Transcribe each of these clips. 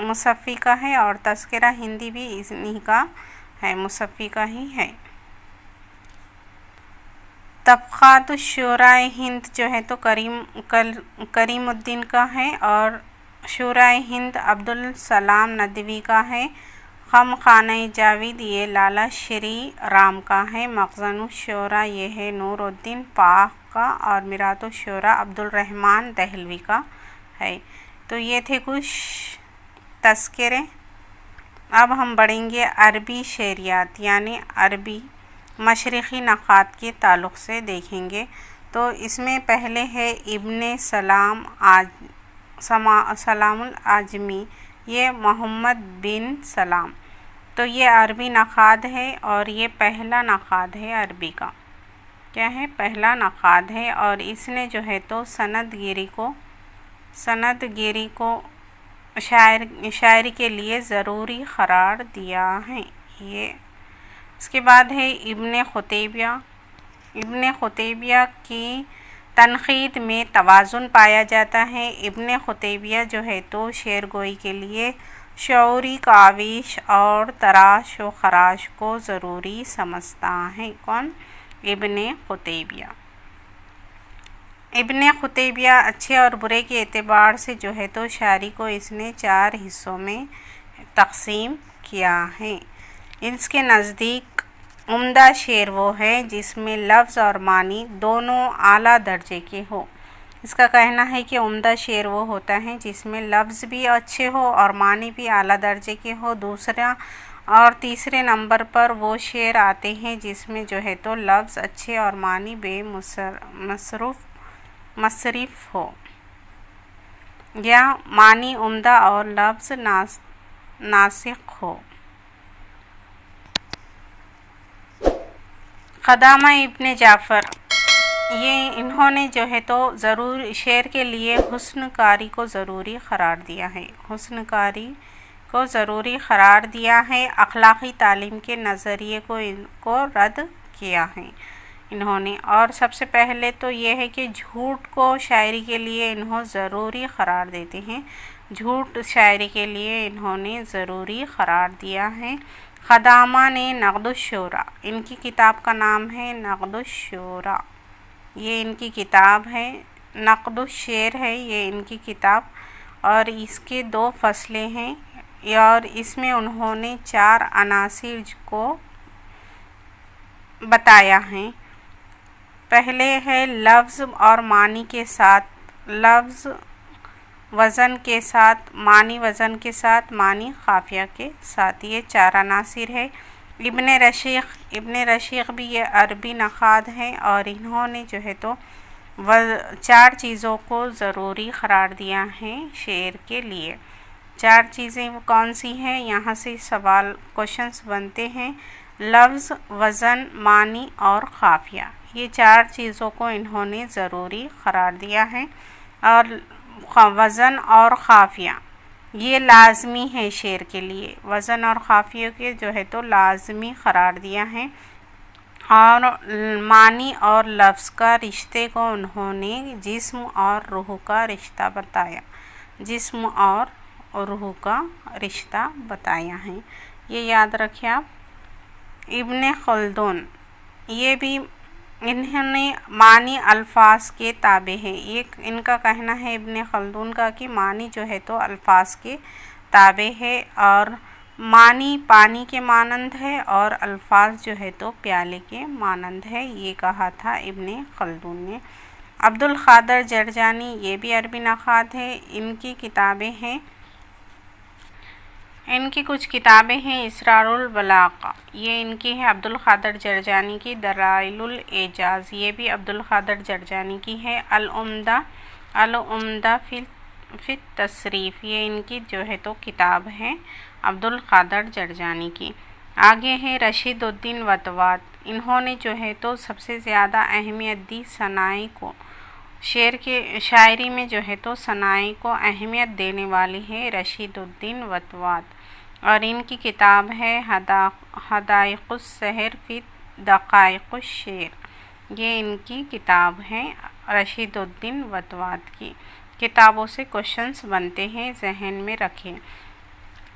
مصفی کا ہے، اور تذکرہ ہندی بھی انہی کا ہے، مصفی کا ہی ہے۔ طبقات الشورائے ہند جو ہے تو کریم الدین کا ہے، اور شورائے ہند عبدالسلام ندوی کا ہے۔ خانہ جاوید یہ لالا شری رام کا ہے۔ مخزن الشورا یہ ہے نور الدین پاک کا، اور میرات الشورا عبدالرحمن دہلوی کا ہے۔ تو یہ تھے کچھ تذکرے۔ اب ہم بڑھیں گے عربی شعریات، یعنی عربی مشرقی نقاد کے تعلق سے دیکھیں گے۔ تو اس میں پہلے ہے ابن سلام العجمی، یہ محمد بن سلام۔ تو یہ عربی نقاد ہے، اور یہ پہلا نقاد ہے عربی کا، کیا ہے؟ پہلا نقاد ہے، اور اس نے جو ہے تو سند گیری کو شاعری کے لیے ضروری قرار دیا ہے۔ یہ اس کے بعد ہے ابن قتیبیہ کی تنقید میں توازن پایا جاتا ہے۔ ابن قتیبیہ جو ہے تو شعر گوئی کے لیے شعوری کاوش اور تراش و خراش کو ضروری سمجھتا ہے۔ کون؟ ابن قتیبیہ۔ ابن قتیبیہ اچھے اور برے کے اعتبار سے جو ہے تو شاعری کو اس نے 4 حصوں میں تقسیم کیا ہے۔ اس کے نزدیک عمدہ شعر وہ ہے جس میں لفظ اور معنی دونوں اعلیٰ درجے کے ہو۔ اس کا کہنا ہے کہ عمدہ شعر وہ ہوتا ہے جس میں لفظ بھی اچھے ہو اور معنی بھی اعلیٰ درجے کے ہو۔ تیسرے نمبر پر وہ شعر آتے ہیں جس میں جو ہے تو لفظ اچھے اور معنی بے مصرف ہو، یا معنی عمدہ اور لفظ ناسخ ہو۔ قدامہ ابن جعفر، انہوں نے جو ہے تو شعر کے لیے حسن کاری کو ضروری قرار دیا ہے۔ حسن کاری کو ضروری قرار دیا ہے، اخلاقی تعلیم کے نظریے کو رد کیا ہے انہوں نے۔ اور سب سے پہلے تو یہ ہے کہ جھوٹ کو شاعری کے لیے انہوں ضروری قرار دیتے ہیں، جھوٹ شاعری کے لیے انہوں نے ضروری قرار دیا ہے۔ قدامہ نے نقد الشعراء، ان کی کتاب کا نام ہے نقد الشعراء، یہ ان کی کتاب ہے۔ نقد الشعر ہے یہ ان کی کتاب، اور اس کے 2 فصلیں ہیں، اور اس میں انہوں نے 4 عناصر کو بتایا ہے۔ پہلے ہے لفظ اور معنی کے ساتھ، لفظ وزن کے ساتھ، معنی وزن کے ساتھ، معنی قافیہ کے ساتھ، یہ 4 عناصر ہے۔ ابن رشیق بھی یہ عربی نقاد ہیں، اور انہوں نے جو ہے تو 4 چیزوں کو ضروری قرار دیا ہے شعر کے لیے۔ 4 چیزیں وہ کون سی ہیں؟ یہاں سے کوشچنس بنتے ہیں۔ لفظ، وزن، معنی اور قافیہ، یہ 4 چیزوں کو انہوں نے ضروری قرار دیا ہے۔ اور وزن اور قافیہ یہ لازمی ہے شعر کے لیے، وزن اور قافیہ کے جو ہے تو لازمی قرار دیا ہے۔ اور معنی اور لفظ کا رشتے کو انہوں نے جسم اور روح کا رشتہ بتایا، جسم اور روح کا رشتہ بتایا ہے، یہ یاد رکھیں آپ۔ ابن خلدون، یہ بھی انہوں نے معنی الفاظ کے تابع ہے، یہ ان کا کہنا ہے ابن خلدون کا کہ معنی جو ہے تو الفاظ کے تابع ہے، اور معنی پانی کے مانند ہے اور الفاظ جو ہے تو پیالے کے مانند ہے، یہ کہا تھا ابن خلدون نے۔ عبدالقادر جرجانی، یہ بھی عربی نقاد ہے، ان کی کتابیں ہیں، ان کی کچھ کتابیں ہیں۔ اسرار البلاغہ، یہ ان کی ہے عبدالقادر جرجانی کی۔ دلائل الاعجاز، یہ بھی عبدالقادر جرجانی کی ہے۔ العمدہ فی التصریف، یہ ان کی جو ہے تو کتاب ہے عبدالقادر جرجانی کی۔ آگے ہے رشید الدین وطوات، انہوں نے جو ہے تو سب سے زیادہ اہمیت دی صناعی کو، شاعری میں جو ہے تو صناعی کو اہمیت دینے والی ہے رشید الدین وطوات، اور ان کی کتاب ہے حدائق السحر فی دقائق الشعر، یہ ان کی کتاب ہے رشید الدین وطوات کی۔ کتابوں سے کوشچنس بنتے ہیں، ذہن میں رکھیں۔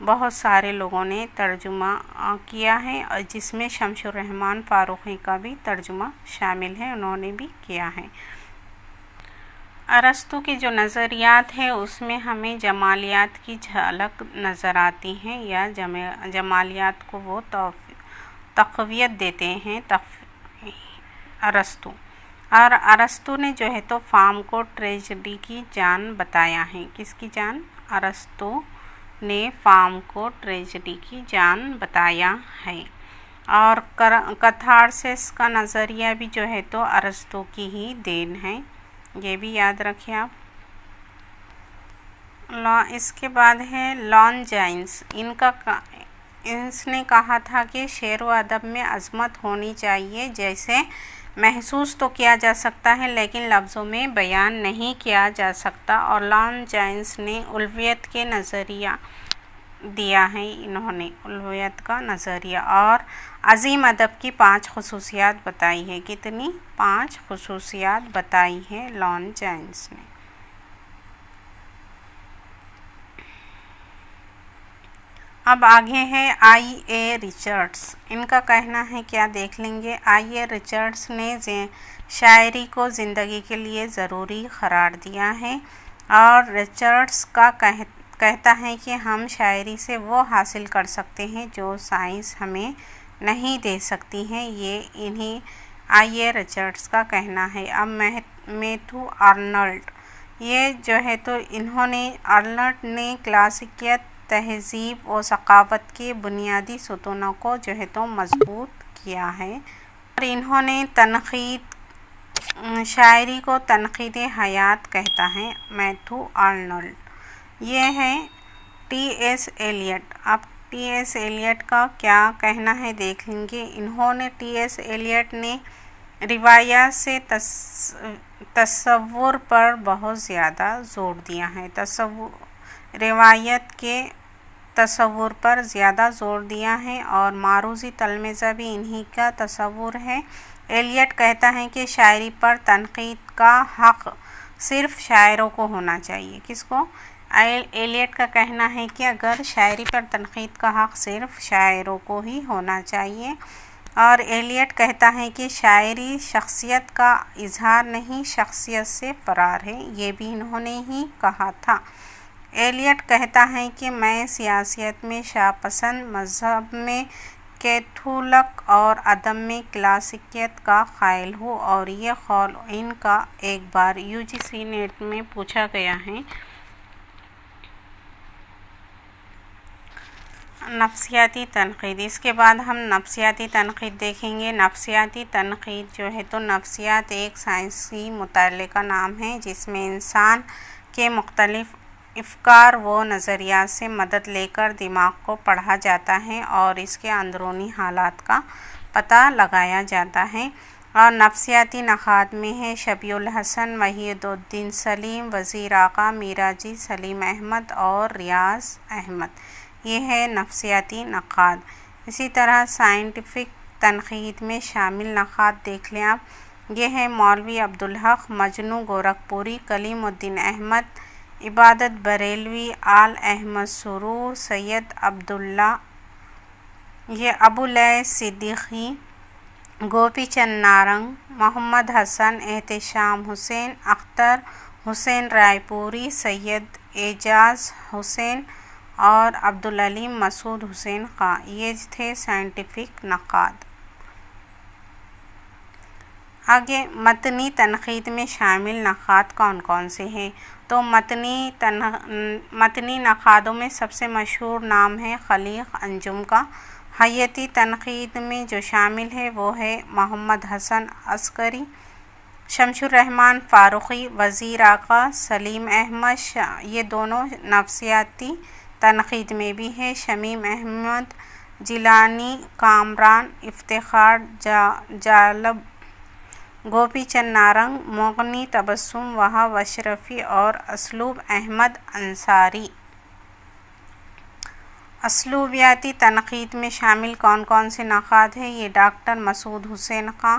بہت سارے لوگوں نے ترجمہ کیا ہے، اور جس میں شمس الرحمن فاروقی کا بھی ترجمہ شامل ہے، انہوں نے بھی کیا ہے۔ ارسطو کے جو نظریات ہیں اس میں ہمیں جمالیات کی جھلک نظر آتی ہیں، یا جمالیات کو وہ تقویت دیتے ہیں ارسطو۔ اور ارسطو نے جو ہے تو فام کو ٹریجڈی کی جان بتایا ہے۔ کس کی جان؟ ارسطو نے فام کو ٹریجڈی کی جان بتایا ہے۔ اور کتھارسس کا نظریہ بھی جو ہے تو ارسطو کی ہی دین ہے، یہ بھی یاد رکھیں آپ۔ اس کے بعد ہے لانجائنس۔ اس نے کہا تھا کہ شعر و ادب میں عظمت ہونی چاہیے، جیسے محسوس تو کیا جا سکتا ہے لیکن لفظوں میں بیان نہیں کیا جا سکتا، اور لانجائنس نے الوہیت کے نظریہ دیا ہے، انہوں نے الوہیت کا نظریہ اور عظیم ادب کی 5 خصوصیات بتائی ہے۔ کتنی؟ 5 خصوصیات بتائی ہے لانجائنس نے۔ اب آگے ہے آئی اے ریچرڈس۔ ان کا کہنا ہے، کیا دیکھ لیں گے۔ آئی اے ریچرڈس نے شاعری کو زندگی کے لیے ضروری قرار دیا ہے، اور ریچرڈس کا کہتا ہے کہ ہم شاعری سے وہ حاصل کر سکتے ہیں جو سائنس ہمیں نہیں دے سکتی ہے، یہ انہیں آئی اے ریچرڈس کا کہنا ہے۔ اب میتھو آرنلڈ، یہ جو ہے تو آرنلڈ نے کلاسیکیت، تہذیب و ثقافت کے بنیادی ستونوں کو جو ہے تو مضبوط کیا ہے، اور انہوں نے شاعری کو تنقید حیات کہتا ہے میتھو آرنلڈ۔ یہ ہے ٹی ایس ایلیٹ۔ اب ٹی ایس ایلیٹ کا کیا کہنا ہے دیکھ لیں گے۔ ٹی ایس ایلیٹ نے روایات سے تصور پر بہت زیادہ زور دیا ہے، روایت کے تصور پر زیادہ زور دیا ہے، اور معروضی تلمذہ بھی انہی کا تصور ہے۔ ایلیٹ کہتا ہے کہ شاعری پر تنقید کا حق صرف شاعروں کو ہونا چاہیے۔ کس کو؟ ایلیٹ کا کہنا ہے کہ اگر شاعری پر تنقید کا حق صرف شاعروں کو ہی ہونا چاہیے، اور ایلیٹ کہتا ہے کہ شاعری شخصیت کا اظہار نہیں، شخصیت سے فرار ہے، یہ بھی انہوں نے ہی کہا تھا۔ ایلیٹ کہتا ہے کہ میں سیاست میں شاہ پسند، مذہب میں کیتھولک اور ادب میں کلاسیکیت کا قائل ہوں، اور یہ قول ان کا ایک بار UGC نیٹ میں پوچھا گیا ہے۔ نفسیاتی تنقید۔ اس کے بعد ہم نفسیاتی تنقید دیکھیں گے۔ نفسیاتی تنقید جو ہے تو نفسیات ایک سائنسی مطالعے کا نام ہے جس میں انسان کے مختلف افکار و نظریات سے مدد لے کر دماغ کو پڑھا جاتا ہے اور اس کے اندرونی حالات کا پتہ لگایا جاتا ہے۔ اور نفسیاتی نقاد میں ہیں شفیع الحسن، وحید الدین سلیم، وزیر آقا، میرا جی، سلیم احمد اور ریاض احمد، یہ ہے نفسیاتی نقاد۔ اسی طرح سائنٹیفک تنقید میں شامل نقاد دیکھ لیں آپ، یہ ہے مولوی عبدالحق، مجنوں گورکھپوری، کلیم الدین احمد، عبادت بریلوی، آل احمد سرور، سید عبداللہ، یہ ابواللیث صدیقی، گوپی چند نارنگ، محمد حسن، احتشام حسین، اختر حسین رائے پوری، سید اعجاز حسین اور عبدالعلیم مسعود حسین خان، یہ تھے سائنٹیفک نقاد۔ آگے متنی تنقید میں شامل نقاد کون کون سے ہیں؟ تو متنی نقادوں میں سب سے مشہور نام ہے خلیق انجم کا۔ حیاتی تنقید میں جو شامل ہے وہ ہے محمد حسن عسکری، شمس الرحمن فاروقی، وزیر آقا، سلیم احمد، یہ دونوں نفسیاتی تنقید میں بھی ہیں۔ شمیم احمد، جیلانی، کامران، افتخار جالب، گوپی چند نارنگ، مغنی تبسم، وہاب اشرفی اور اسلوب احمد انصاری۔ اسلوبیاتی تنقید میں شامل کون کون سے نقاد ہیں؟ یہ ڈاکٹر مسعود حسین خان،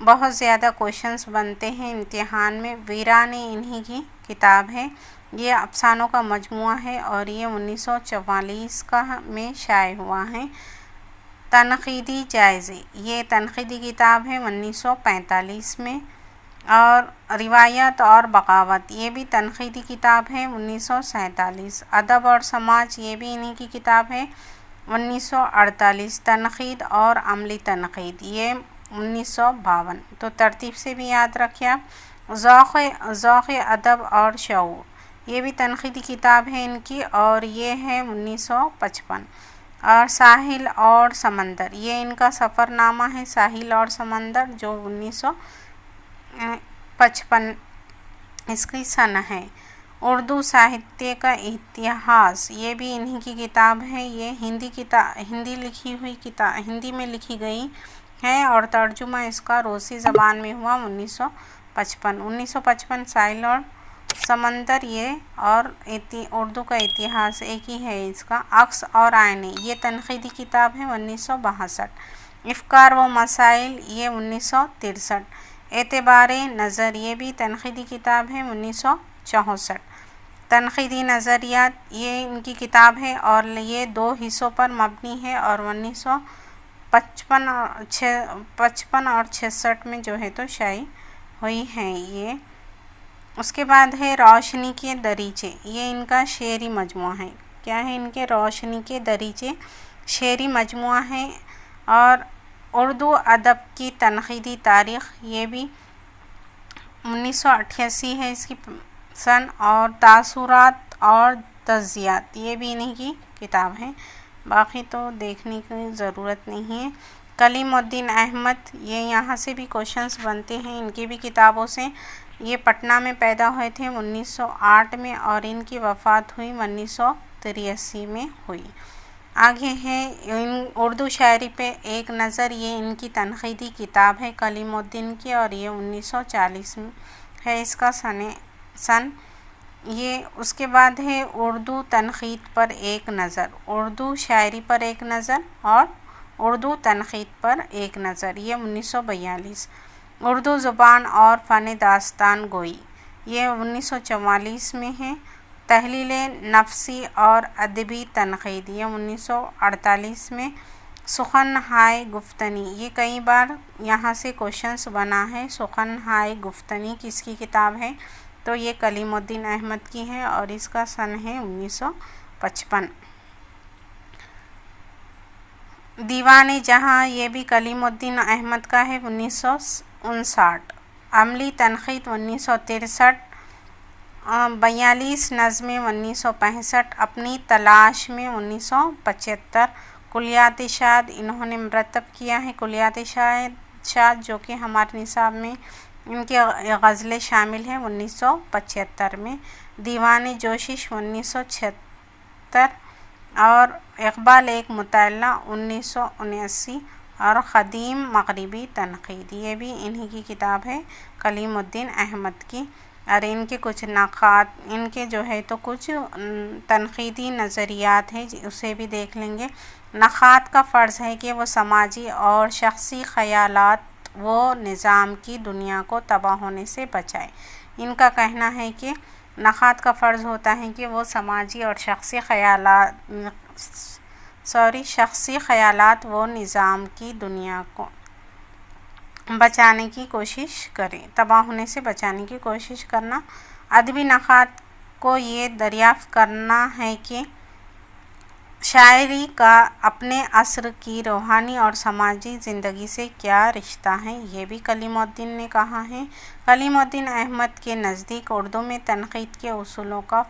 بہت زیادہ کوشچنس بنتے ہیں امتحان میں۔ ویرانے انہی کی کتاب ہے۔ یہ افسانوں کا مجموعہ ہے اور یہ 1944 میں شائع ہوا ہے۔ تنقیدی جائزے، یہ تنقیدی کتاب ہے 1945 میں۔ اور روایت اور بغاوت، یہ بھی تنقیدی کتاب ہے 1947۔ ادب اور سماج، یہ بھی انہی کی کتاب ہے 1948۔ تنقید اور عملی تنقید، یہ 1952۔ تو ترتیب سے بھی یاد رکھیں آپ۔ ذوق ادب اور شعور، یہ بھی تنقیدی کتاب ہے ان کی اور یہ ہے 1955۔ اور ساحل اور سمندر، یہ ان کا سفر نامہ ہے ساحل اور سمندر، جو 1955 اس کی سن ہے۔ اردو ساہتیہ کا اتہاس، یہ بھی انہی کی کتاب ہے۔ یہ ہندی میں لکھی گئی ہے اور ترجمہ اس کا روسی زبان میں ہوا 1955۔ ساحل اور سمندر، یہ اور اردو کا اتہاس ایک ہی ہے اس کا۔ عکس اور آئینے، یہ تنقیدی کتاب ہے 1962۔ افکار و مسائل، یہ 1963۔ اعتبار نظر، یہ بھی تنقیدی کتاب ہے 1964۔ تنقیدی نظریات، یہ ان کی کتاب ہے اور یہ 2 حصوں پر مبنی ہے اور 1955 اور 66 میں جو ہے تو شائع ہوئی ہیں یہ۔ اس کے بعد ہے روشنی کے دریچے، یہ ان کا شعری مجموعہ ہے۔ کیا ہے ان کے؟ روشنی کے دریچے شعری مجموعہ ہے۔ اور اردو ادب کی تنقیدی تاریخ، یہ بھی 1988 ہے اس کی سن۔ اور تاثرات اور تجزیات، یہ بھی انہی کی کتاب ہے، باقی تو دیکھنے کی ضرورت نہیں ہے۔ کلیم الدین احمد، یہ یہاں سے بھی کوشچنس بنتے ہیں ان کی بھی کتابوں سے۔ یہ پٹنہ میں پیدا ہوئے تھے 1908 میں اور ان کی وفات ہوئی 1983 میں ہوئی۔ آگے ہے اردو شاعری پہ ایک نظر، یہ ان کی تنقیدی کتاب ہے کلیم الدین کی اور یہ 1940 میں ہے اس کا سن۔ یہ اس کے بعد ہے اردو تنقید پر ایک نظر، اردو شاعری پر ایک نظر اور اردو تنقید پر ایک نظر، یہ 1942۔ اردو زبان اور فن داستان گوئی، یہ 1944 میں ہے۔ تحلیل نفسی اور ادبی تنقید، یہ 1948 میں۔ سخن ہائے گفتنی، یہ کئی بار یہاں سے کوشچنس بنا ہے۔ سخن ہائے گفتنی کس کی کتاب ہے؟ تو یہ کلیم الدین احمد کی ہے اور اس کا سن ہے 1955۔ دیوان جہاں، یہ بھی کلیم الدین احمد کا ہے 1959۔ عملی تنقید 1963۔ 42 نظمیں 1965۔ اپنی تلاش میں 1975۔ کلیات شاد، انہوں نے مرتب کیا ہے کلیات شاد جو کہ ہمارے نصاب میں ان کی غزلیں شامل ہیں 1975 میں۔ دیوان جوشش 1976 اور اقبال ایک مطالعہ 1979۔ اور قدیم مغربی تنقید، یہ بھی انہی کی کتاب ہے کلیم الدین احمد کی۔ اور ان کے کچھ نقاد، ان کے جو ہے تو کچھ تنقیدی نظریات ہیں، اسے بھی دیکھ لیں گے۔ نقاد کا فرض ہے کہ وہ سماجی اور شخصی خیالات و نظام کی دنیا کو تباہ ہونے سے بچائے۔ ان کا کہنا ہے کہ نقاد کا فرض ہوتا ہے کہ وہ سماجی اور شخصی خیالات و نظام کی دنیا کو بچانے کی کوشش کریں، تباہ ہونے سے بچانے کی کوشش کرنا۔ ادبی نقاد کو یہ دریافت کرنا ہے کہ شاعری کا اپنے عصر کی روحانی اور سماجی زندگی سے کیا رشتہ ہے، یہ بھی کلیم الدین نے کہا ہے۔ کلیم الدین احمد کے نزدیک اردو میں تنقید کے اصولوں کا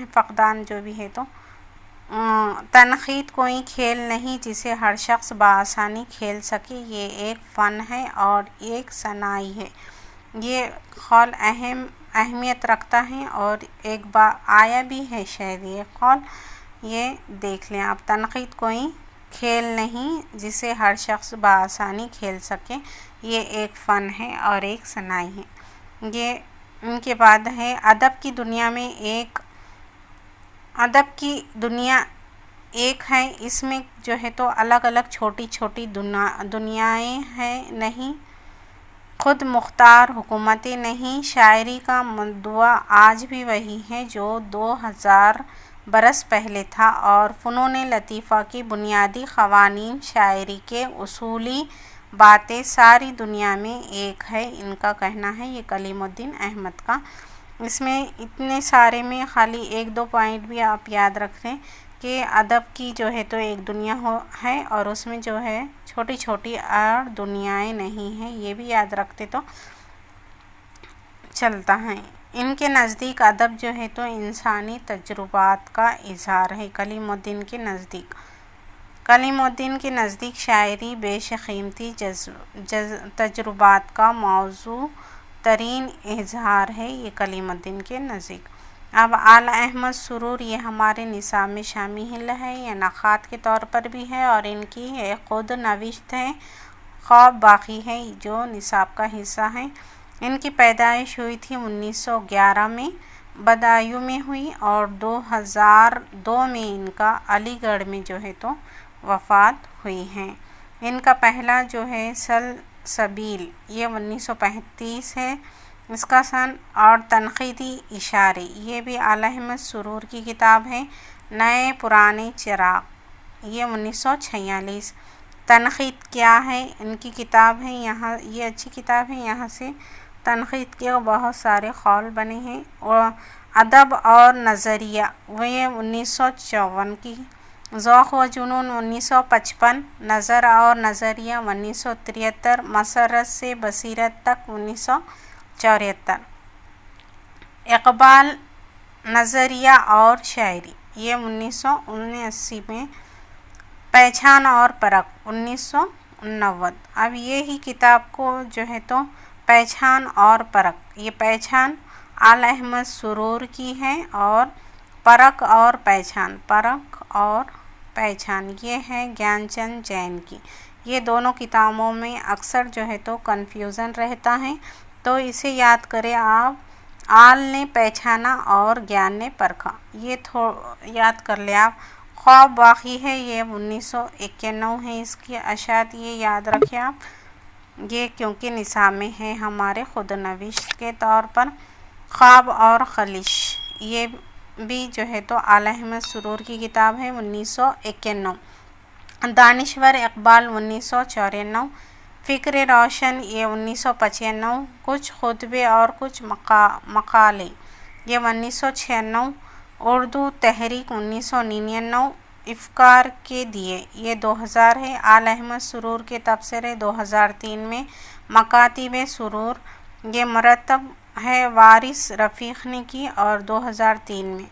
فقدان جو بھی ہے تو تنقید کوئی کھیل نہیں جسے ہر شخص بآسانی کھیل سکے، یہ ایک فن ہے اور ایک صناعی ہے۔ یہ قول اہمیت رکھتا ہے اور ایک بار آیا بھی ہے شاید یہ قول، یہ دیکھ لیں آپ۔ تنقید کوئی کھیل نہیں جسے ہر شخص بآسانی کھیل سکے، یہ ایک فن ہے اور ایک صناعی ہے۔ یہ ان کے بعد ہے ادب کی دنیا ایک ہے، اس میں جو ہے تو الگ الگ چھوٹی چھوٹی دنیائیں ہیں نہیں، خود مختار حکومتیں نہیں، شاعری کا مدعا آج بھی وہی ہے جو 2000 برس پہلے تھا، اور فنون لطیفہ کی بنیادی قوانین، شاعری کے اصولی باتیں ساری دنیا میں ایک ہے، ان کا کہنا ہے۔ یہ کلیم الدین احمد کا۔ اس میں اتنے سارے میں خالی ایک دو پوائنٹ بھی آپ یاد رکھیں کہ ادب کی جو ہے تو ایک دنیا ہے، اور اس میں جو ہے چھوٹی چھوٹی اور دنیائیں نہیں ہیں، یہ بھی یاد رکھتے تو چلتا ہے۔ ان کے نزدیک ادب جو ہے تو انسانی تجربات کا اظہار ہے۔ کلیم الدین کے نزدیک شاعری بیش قیمتی تجربات کا موزوں ترین اظہار ہے، یہ کلیم الدین کے نزدیک۔ اب آل احمد سرور یہ ہمارے نصاب میں شامل ہے، یہ نقاد کے طور پر بھی ہے، اور ان کی ایک خود نوشت ہے، خواب باقی ہے، جو نصاب کا حصہ ہے۔ ان کی پیدائش ہوئی تھی 1911 میں، بدایوں میں ہوئی، اور 2002 میں ان کا علی گڑھ میں جو ہے تو وفات ہوئی ہے۔ ان کا پہلا جو ہے سلسبیل یہ 1935 ہے، اس کا سن، اور تنقیدی اشارے یہ بھی آل احمد سرور کی کتاب ہے۔ نئے پرانے چراغ یہ 1946۔ تنقید کیا ہے، ان کی کتاب ہے، یہاں یہ اچھی کتاب ہے، یہاں سے تنقید کے بہت سارے قول بنے ہیں۔ اور ادب اور نظریہ وہ یہ 1954 کی۔ ذوق و جنون 1955، نظر اور نظریہ 1973، مسرت سے بصیرت تک 1974۔ اقبال نظریہ اور شاعری یہ 1979 میں۔ پہچان اور پرکھ 1990۔ اب یہی کتاب کو جو ہے تو پہچان اور پرکھ، یہ پہچان آل احمد سرور کی ہے، اور پرکھ اور پہچان یہ ہے گیان چند جین کی۔ یہ دونوں کتابوں میں اکثر جو ہے تو کنفیوژن رہتا ہے، تو اسے یاد کریں آپ۔ آل نے پہچانا اور گیان نے پرکھا، یہ یاد کر لیں آپ۔ خواب باقی ہے یہ 1991 ہے، اس کی اشاعت یہ یاد رکھیں آپ، یہ کیونکہ نصاب میں ہے ہمارے خود نوشت کے طور پر۔ خواب اور خلش یہ بھی جو ہے تو آل احمد سرور کی کتاب ہے 1991۔ دانشور اقبال 1994۔ فکر روشن یہ 1995۔ کچھ خطبے اور کچھ مقالے یہ 1996۔ اردو تحریک 1999۔ افکار کے دیے یہ 2000 ہے۔ آل احمد سرور کے تبصرے 2003 میں۔ مکاتیب سرور یہ مرتب ہے وارث رفیق نے کی، اور 2003 میں۔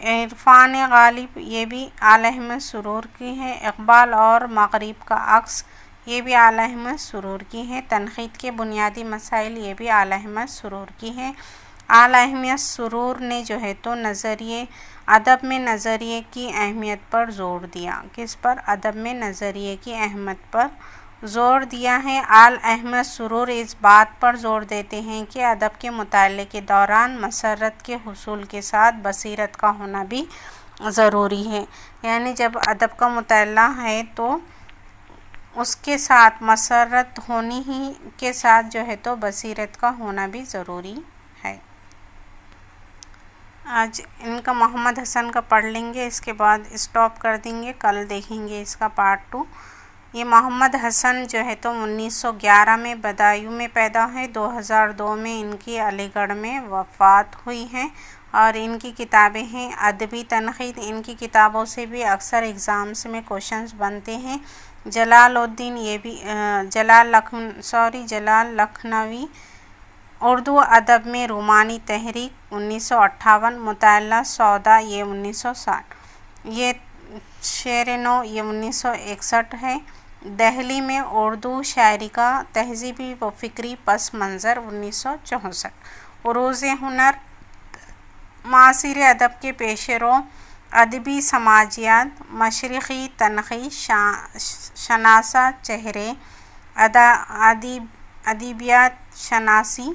عرفان غالب یہ بھی آل احمد سرور کی ہے۔ اقبال اور مغرب کا عکس یہ بھی آل احمد سرور کی ہے۔ تنقید کے بنیادی مسائل یہ بھی آل احمد سرور کی ہے۔ آل احمد سرور نے جو ہے تو ادب میں نظریے کی اہمیت پر زور دیا۔ کس پر؟ ادب میں نظریے کی اہمیت پر زور دیا ہے۔ آل احمد سرور اس بات پر زور دیتے ہیں کہ ادب کے مطالعے کے دوران مسرت کے حصول کے ساتھ بصیرت کا ہونا بھی ضروری ہے، یعنی جب ادب کا مطالعہ ہے تو اس کے ساتھ مسرت ہونی ہی کے ساتھ جو ہے تو بصیرت کا ہونا بھی ضروری ہے۔ آج ان کا محمد حسن کا پڑھ لیں گے، اس کے بعد اسٹاپ کر دیں گے، کل دیکھیں گے اس کا پارٹ 2۔ یہ محمد حسن جو ہے تو 1911 میں بدایوں میں پیدا ہے، 2002 میں ان کی علی گڑھ میں وفات ہوئی ہے، اور ان کی کتابیں ہیں ادبی تنقید۔ ان کی کتابوں سے بھی اکثر ایگزامس میں کوشچنز بنتے ہیں۔ جلال الدین یہ بھی جلال لکھنوی اردو ادب میں رومانی تحریک 1958۔ مطالعہ سودا یہ 1960۔ یہ شعر نو یہ 1961 ہے۔ دہلی میں اردو شاعری کا تہذیبی و فکری پس منظر 1964۔ عروج ہنر معاصر ادب کے پیش رو، ادبی سماجیات، مشرقی تنقید، شناسہ چہرے، ادبیات شناسی،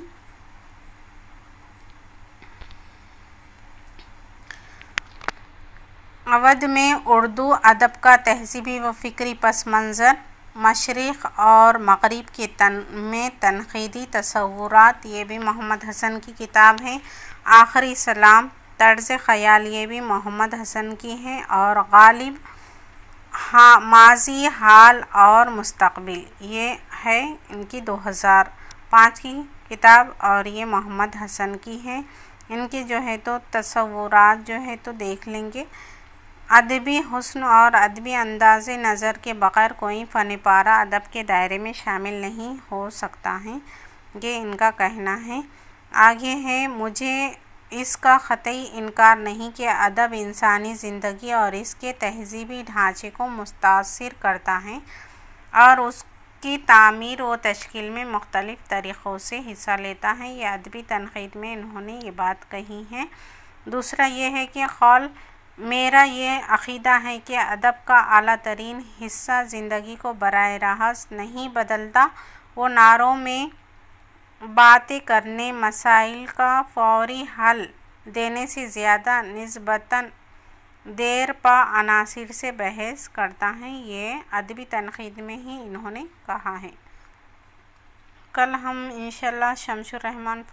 اودھ میں اردو ادب کا تہذیبی و فکری پس منظر، مشرق اور مغرب میں تنقیدی تصورات، یہ بھی محمد حسن کی کتاب ہے۔ آخری سلام، طرز خیال، یہ بھی محمد حسن کی ہے۔ اور غالب، ماضی، حال اور مستقبل، یہ ہے ان کی 2005 کی کتاب اور یہ محمد حسن کی ہے۔ ان کے جو ہے تو تصورات جو ہے تو دیکھ لیں گے۔ ادبی حسن اور ادبی انداز نظر کے بغیر کوئی فن پارہ ادب کے دائرے میں شامل نہیں ہو سکتا ہے، یہ ان کا کہنا ہے۔ آگے ہے، مجھے اس کا قطعی انکار نہیں کہ ادب انسانی زندگی اور اس کے تہذیبی ڈھانچے کو متاثر کرتا ہے اور اس کی تعمیر و تشکیل میں مختلف طریقوں سے حصہ لیتا ہے۔ یہ ادبی تنقید میں انہوں نے یہ بات کہی ہے۔ دوسرا یہ ہے کہ قول میرا یہ عقیدہ ہے کہ ادب کا اعلیٰ ترین حصہ زندگی کو براہ راست نہیں بدلتا، وہ نعروں میں باتیں کرنے، مسائل کا فوری حل دینے سے زیادہ نسبتاً دیرپا عناصر سے بحث کرتا ہے، یہ ادبی تنقید میں ہی انہوں نے کہا ہے۔ کل ہم انشاءاللہ شمس الرحمن